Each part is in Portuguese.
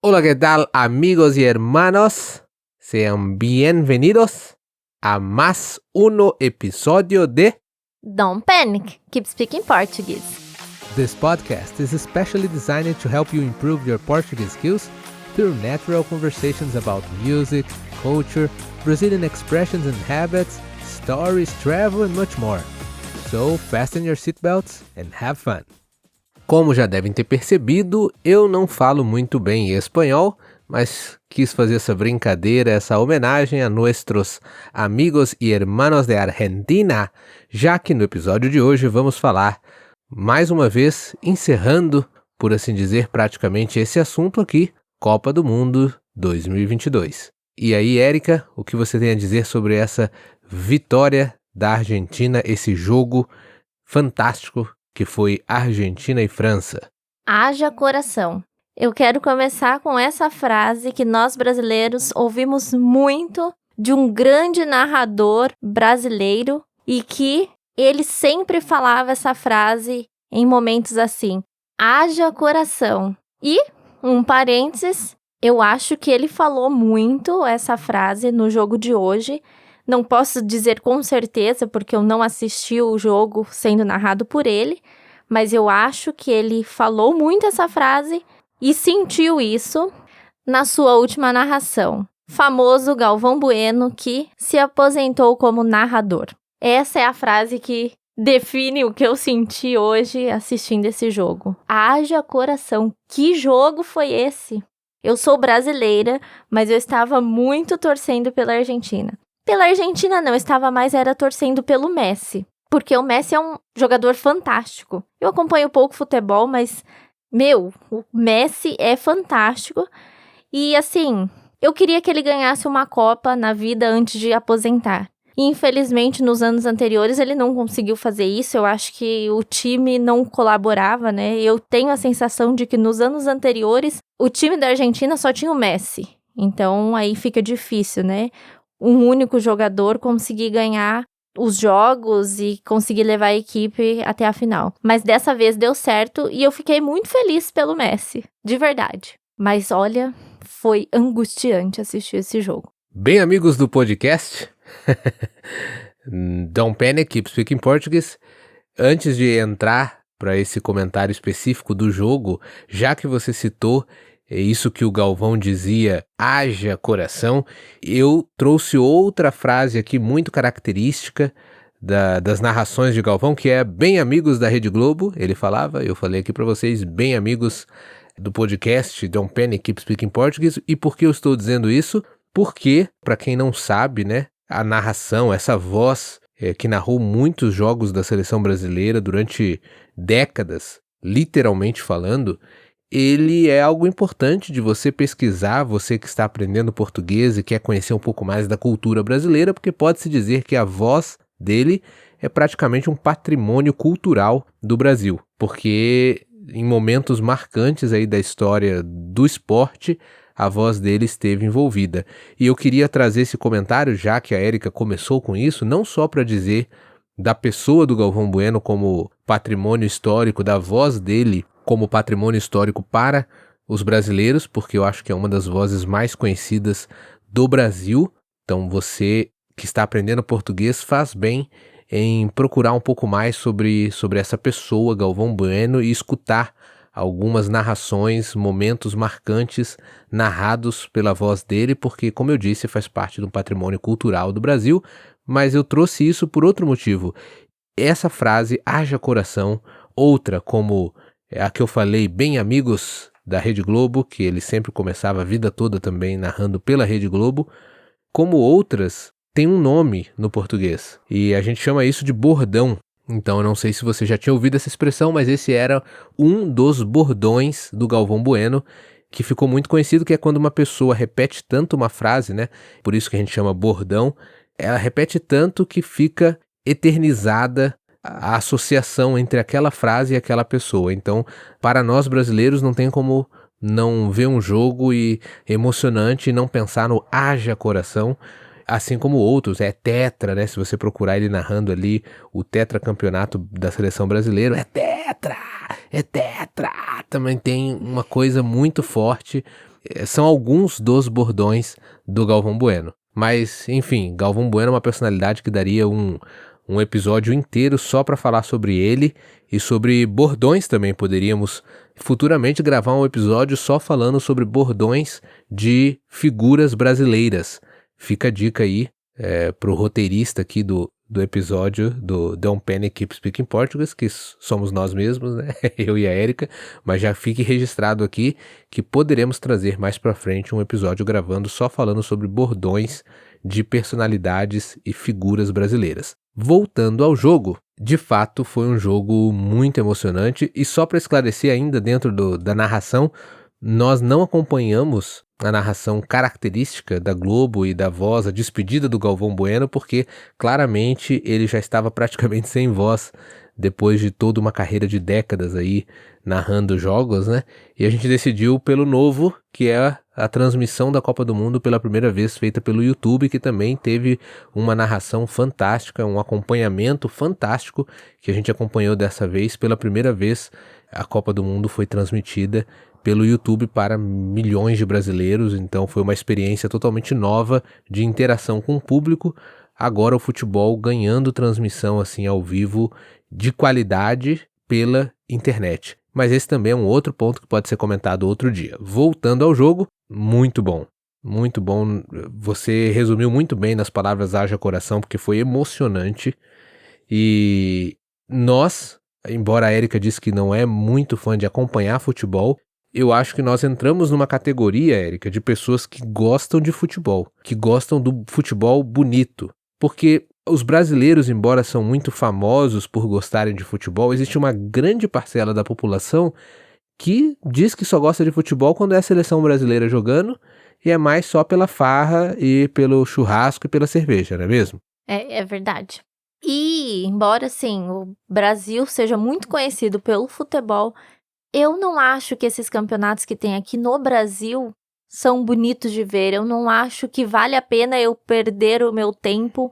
Hola, ¿qué tal, amigos y hermanos? Sean bienvenidos a más uno episodio de Don't panic, keep speaking Portuguese. This podcast is especially designed to help you improve your Portuguese skills through natural conversations about music, culture, Brazilian expressions and habits, stories, travel, and much more. So, fasten your seatbelts and have fun. Como já devem ter percebido, eu não falo muito bem espanhol, mas quis fazer essa brincadeira, essa homenagem a nossos amigos e hermanos de Argentina, já que no episódio de hoje vamos falar, mais uma vez, encerrando, por assim dizer, praticamente esse assunto aqui, Copa do Mundo 2022. E aí, Érica, o que você tem a dizer sobre essa vitória da Argentina, esse jogo fantástico que foi Argentina e França? Haja coração. Eu quero começar com essa frase que nós brasileiros ouvimos muito de um grande narrador brasileiro e que ele sempre falava essa frase em momentos assim: haja coração. E, um parênteses, eu acho que ele falou muito essa frase no jogo de hoje. Não posso dizer com certeza, porque eu não assisti o jogo sendo narrado por ele, mas eu acho que ele falou muito essa frase e sentiu isso na sua última narração. Famoso Galvão Bueno, que se aposentou como narrador. Essa é a frase que define o que eu senti hoje assistindo esse jogo. Haja coração. Que jogo foi esse? Eu sou brasileira, mas eu estava muito torcendo pela Argentina. Pela Argentina não, eu estava mais torcendo pelo Messi. Porque o Messi é um jogador fantástico. Eu acompanho pouco futebol, mas, o Messi é fantástico. E, assim, eu queria que ele ganhasse uma Copa na vida antes de aposentar. E, infelizmente, nos anos anteriores, ele não conseguiu fazer isso. Eu acho que o time não colaborava, né? Eu tenho a sensação de que nos anos anteriores, o time da Argentina só tinha o Messi. Então, aí fica difícil, né? Um único jogador conseguir ganhar os jogos e conseguir levar a equipe até a final. Mas dessa vez deu certo e eu fiquei muito feliz pelo Messi, de verdade. Mas olha, foi angustiante assistir esse jogo. Bem, amigos do podcast, Don't Panic, Keep Speaking Portuguese. Antes de entrar para esse comentário específico do jogo, já que você citou isso que o Galvão dizia, haja coração, eu trouxe outra frase aqui muito característica das narrações de Galvão, que é bem amigos da Rede Globo, ele falava, eu falei aqui para vocês, bem amigos do podcast Don't Panic, Keep Speaking Portuguese. E por que eu estou dizendo isso? Porque, para quem não sabe, né, a narração, essa voz que narrou muitos jogos da seleção brasileira durante décadas, literalmente falando, ele é algo importante de você pesquisar, você que está aprendendo português e quer conhecer um pouco mais da cultura brasileira, porque pode-se dizer que a voz dele é praticamente um patrimônio cultural do Brasil, porque em momentos marcantes aí da história do esporte, a voz dele esteve envolvida. E eu queria trazer esse comentário, já que a Érica começou com isso, não só para dizer da pessoa do Galvão Bueno como patrimônio histórico, da voz dele como patrimônio histórico para os brasileiros, porque eu acho que é uma das vozes mais conhecidas do Brasil. Então você que está aprendendo português faz bem em procurar um pouco mais sobre essa pessoa, Galvão Bueno, e escutar algumas narrações, momentos marcantes narrados pela voz dele, porque, como eu disse, faz parte do patrimônio cultural do Brasil. Mas eu trouxe isso por outro motivo. Essa frase, haja coração, outra como a que eu falei, bem amigos da Rede Globo, que ele sempre começava a vida toda também narrando pela Rede Globo, como outras, tem um nome no português. E a gente chama isso de bordão. Então eu não sei se você já tinha ouvido essa expressão, mas esse era um dos bordões do Galvão Bueno, que ficou muito conhecido, que é quando uma pessoa repete tanto uma frase, né? Por isso que a gente chama bordão. Ela repete tanto que fica eternizada a associação entre aquela frase e aquela pessoa. Então, para nós brasileiros, não tem como não ver um jogo emocionante e não pensar no haja coração, assim como outros, tetra, né? Se você procurar ele narrando ali o tetracampeonato da seleção brasileira, é tetra, também tem uma coisa muito forte são alguns dos bordões do Galvão Bueno. Mas, enfim, Galvão Bueno é uma personalidade que daria um episódio inteiro só para falar sobre ele e sobre bordões também. Poderíamos futuramente gravar um episódio só falando sobre bordões de figuras brasileiras. Fica a dica aí pro roteirista aqui do episódio do Don't Panic Keep Speaking Portuguese, que somos nós mesmos, né? Eu e a Érica, mas já fique registrado aqui que poderemos trazer mais pra frente um episódio gravando só falando sobre bordões de personalidades e figuras brasileiras. Voltando ao jogo, de fato foi um jogo muito emocionante e só para esclarecer ainda dentro da narração, nós não acompanhamos a narração característica da Globo e da voz, a despedida do Galvão Bueno, porque claramente ele já estava praticamente sem voz depois de toda uma carreira de décadas aí narrando jogos, né? E a gente decidiu pelo novo, que é a transmissão da Copa do Mundo pela primeira vez feita pelo YouTube, que também teve uma narração fantástica, um acompanhamento fantástico, que a gente acompanhou dessa vez. Pela primeira vez a Copa do Mundo foi transmitida pelo YouTube para milhões de brasileiros, então foi uma experiência totalmente nova de interação com o público. Agora o futebol ganhando transmissão assim ao vivo de qualidade pela internet. Mas esse também é um outro ponto que pode ser comentado outro dia. Voltando ao jogo, muito bom. Muito bom. Você resumiu muito bem nas palavras haja coração, porque foi emocionante. E nós, embora a Érica disse que não é muito fã de acompanhar futebol, eu acho que nós entramos numa categoria, Érica, de pessoas que gostam de futebol, que gostam do futebol bonito. Porque os brasileiros, embora são muito famosos por gostarem de futebol, existe uma grande parcela da população que diz que só gosta de futebol quando é a seleção brasileira jogando e é mais só pela farra e pelo churrasco e pela cerveja, não é mesmo? É verdade. E, embora, assim, o Brasil seja muito conhecido pelo futebol, eu não acho que esses campeonatos que tem aqui no Brasil são bonitos de ver. Eu não acho que vale a pena eu perder o meu tempo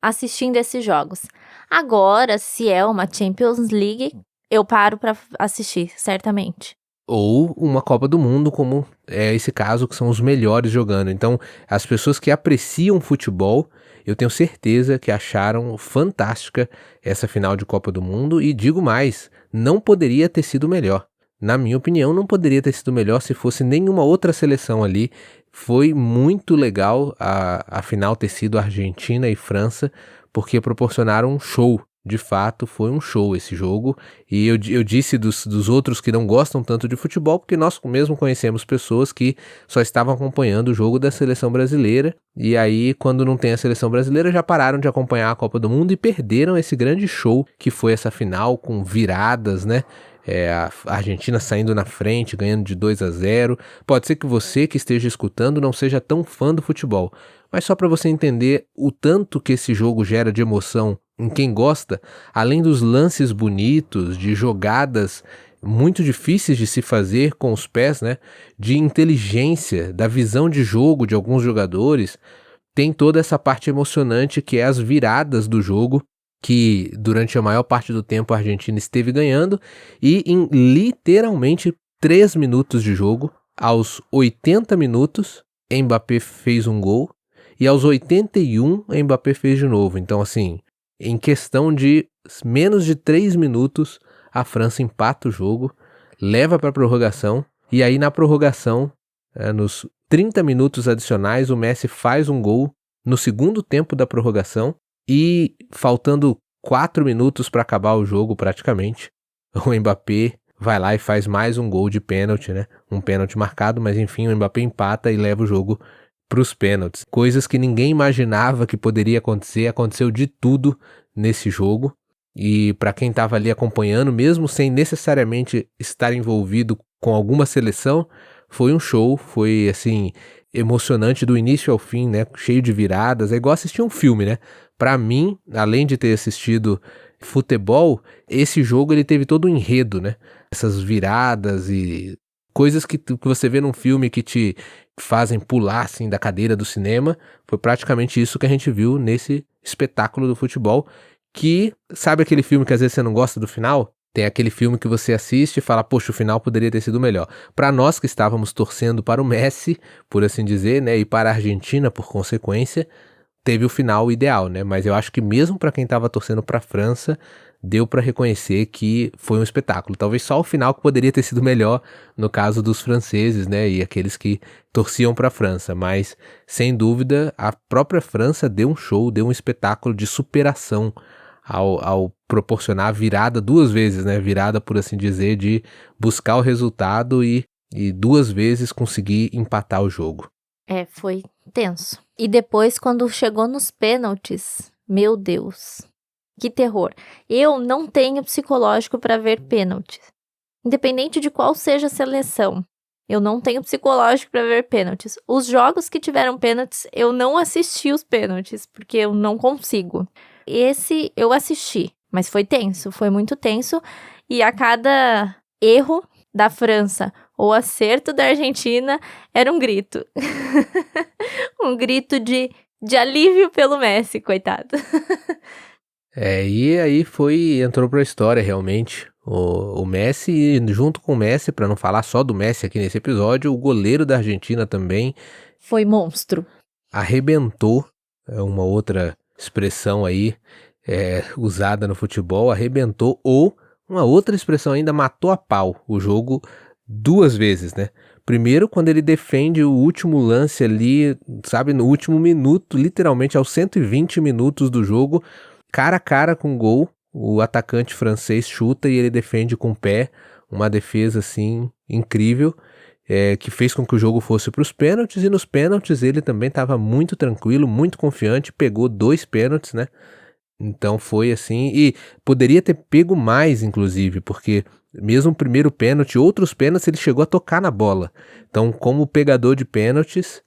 assistindo esses jogos. Agora, se é uma Champions League, eu paro pra assistir, certamente. Ou uma Copa do Mundo, como é esse caso, que são os melhores jogando. Então, as pessoas que apreciam futebol, eu tenho certeza que acharam fantástica essa final de Copa do Mundo. E digo mais, não poderia ter sido melhor. Na minha opinião, não poderia ter sido melhor se fosse nenhuma outra seleção ali. Foi muito legal a final ter sido Argentina e França, porque proporcionaram um show. De fato, foi um show esse jogo. E eu disse dos outros que não gostam tanto de futebol, porque nós mesmo conhecemos pessoas que só estavam acompanhando o jogo da seleção brasileira. E aí, quando não tem a seleção brasileira, já pararam de acompanhar a Copa do Mundo e perderam esse grande show que foi essa final, com viradas, né? A Argentina saindo na frente, ganhando de 2-0. Pode ser que você que esteja escutando não seja tão fã do futebol, mas só para você entender o tanto que esse jogo gera de emoção em quem gosta, além dos lances bonitos, de jogadas muito difíceis de se fazer com os pés, né? De inteligência, da visão de jogo de alguns jogadores, tem toda essa parte emocionante que é as viradas do jogo, que durante a maior parte do tempo a Argentina esteve ganhando, e em literalmente 3 minutos de jogo, aos 80 minutos, Mbappé fez um gol, e aos 81 Mbappé fez de novo. Então, assim, em questão de menos de 3 minutos, a França empata o jogo, leva para a prorrogação, e aí na prorrogação, nos 30 minutos adicionais, o Messi faz um gol no segundo tempo da prorrogação, e faltando 4 minutos para acabar o jogo praticamente, o Mbappé vai lá e faz mais um gol de pênalti, né? Um pênalti marcado, mas enfim, o Mbappé empata e leva o jogo para os pênaltis. Coisas que ninguém imaginava que poderia acontecer, aconteceu de tudo nesse jogo. E para quem estava ali acompanhando, mesmo sem necessariamente estar envolvido com alguma seleção, foi um show, foi assim, emocionante do início ao fim, né? Cheio de viradas, é igual assistir um filme, né? Para mim, além de ter assistido futebol, esse jogo ele teve todo um enredo, né? Essas viradas e coisas que você vê num filme que te fazem pular assim da cadeira do cinema, foi praticamente isso que a gente viu nesse espetáculo do futebol, que, sabe aquele filme que às vezes você não gosta do final? Tem aquele filme que você assiste e fala, poxa, o final poderia ter sido melhor. Para nós que estávamos torcendo para o Messi, por assim dizer, né, e para a Argentina, por consequência, teve o final ideal, né? Mas eu acho que mesmo para quem estava torcendo para a França, deu para reconhecer que foi um espetáculo. Talvez só o final que poderia ter sido melhor no caso dos franceses, né? E aqueles que torciam para a França. Mas, sem dúvida, a própria França deu um show, deu um espetáculo de superação ao proporcionar a virada 2 vezes, né? Virada, por assim dizer, de buscar o resultado e 2 vezes conseguir empatar o jogo. Foi tenso. E depois, quando chegou nos pênaltis, meu Deus, que terror. Eu não tenho psicológico para ver pênaltis. Independente de qual seja a seleção, eu não tenho psicológico para ver pênaltis. Os jogos que tiveram pênaltis, eu não assisti os pênaltis, porque eu não consigo. Esse eu assisti, mas foi tenso, foi muito tenso. E a cada erro da França ou acerto da Argentina, era um grito. Um grito de alívio pelo Messi, coitado. E aí entrou pra história realmente o Messi, e junto com o Messi, pra não falar só do Messi aqui nesse episódio, o goleiro da Argentina também foi monstro. Arrebentou, é uma outra expressão aí usada no futebol, arrebentou, ou uma outra expressão ainda, matou a pau o jogo 2 vezes, né? Primeiro, quando ele defende o último lance ali, sabe, no último minuto, literalmente aos 120 minutos do jogo, cara a cara com o gol, o atacante francês chuta e ele defende com o pé, uma defesa assim incrível, que fez com que o jogo fosse para os pênaltis, e nos pênaltis ele também estava muito tranquilo, muito confiante, pegou 2 pênaltis, né? Então foi assim, e poderia ter pego mais, inclusive, porque mesmo o primeiro pênalti, outros pênaltis, ele chegou a tocar na bola. Então, como pegador de pênaltis,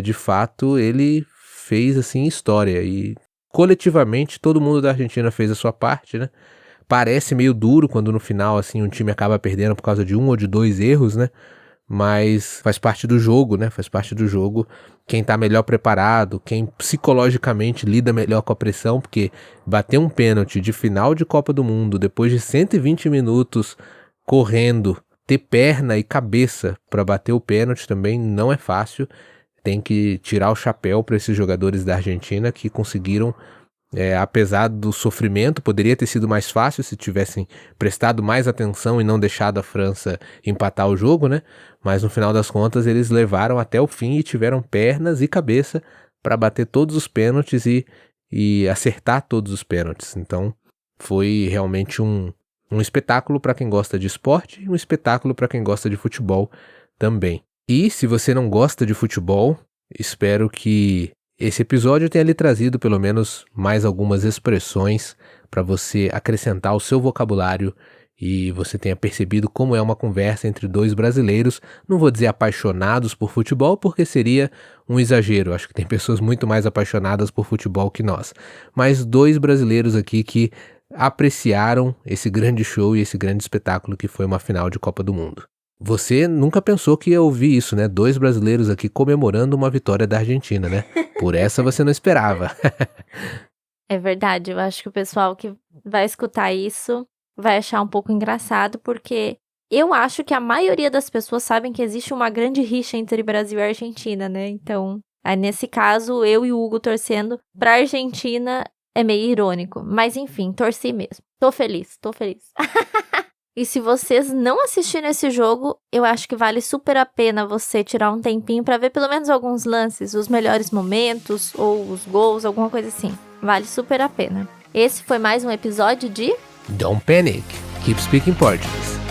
de fato, ele fez assim história, e coletivamente todo mundo da Argentina fez a sua parte, né? Parece meio duro quando no final assim um time acaba perdendo por causa de 1 ou de 2 erros, né? Mas faz parte do jogo, né? Faz parte do jogo. Quem tá melhor preparado, quem psicologicamente lida melhor com a pressão, porque bater um pênalti de final de Copa do Mundo, depois de 120 minutos correndo, ter perna e cabeça para bater o pênalti também não é fácil. Tem que tirar o chapéu para esses jogadores da Argentina que conseguiram, apesar do sofrimento, poderia ter sido mais fácil se tivessem prestado mais atenção e não deixado a França empatar o jogo, né? Mas no final das contas eles levaram até o fim e tiveram pernas e cabeça para bater todos os pênaltis e acertar todos os pênaltis. Então foi realmente um espetáculo para quem gosta de esporte e um espetáculo para quem gosta de futebol também. E se você não gosta de futebol, espero que esse episódio tenha lhe trazido pelo menos mais algumas expressões para você acrescentar ao seu vocabulário e você tenha percebido como é uma conversa entre 2 brasileiros, não vou dizer apaixonados por futebol, porque seria um exagero, acho que tem pessoas muito mais apaixonadas por futebol que nós, mas 2 brasileiros aqui que apreciaram esse grande show e esse grande espetáculo que foi uma final de Copa do Mundo. Você nunca pensou que ia ouvir isso, né? 2 brasileiros aqui comemorando uma vitória da Argentina, né? Por essa você não esperava. É verdade, eu acho que o pessoal que vai escutar isso vai achar um pouco engraçado, porque eu acho que a maioria das pessoas sabem que existe uma grande rixa entre Brasil e Argentina, né? Então, aí nesse caso, eu e o Hugo torcendo pra Argentina é meio irônico. Mas enfim, torci mesmo. Tô feliz. E se vocês não assistirem esse jogo, eu acho que vale super a pena você tirar um tempinho pra ver pelo menos alguns lances, os melhores momentos ou os gols, alguma coisa assim. Vale super a pena. Esse foi mais um episódio de Don't Panic, Keep Speaking Portuguese.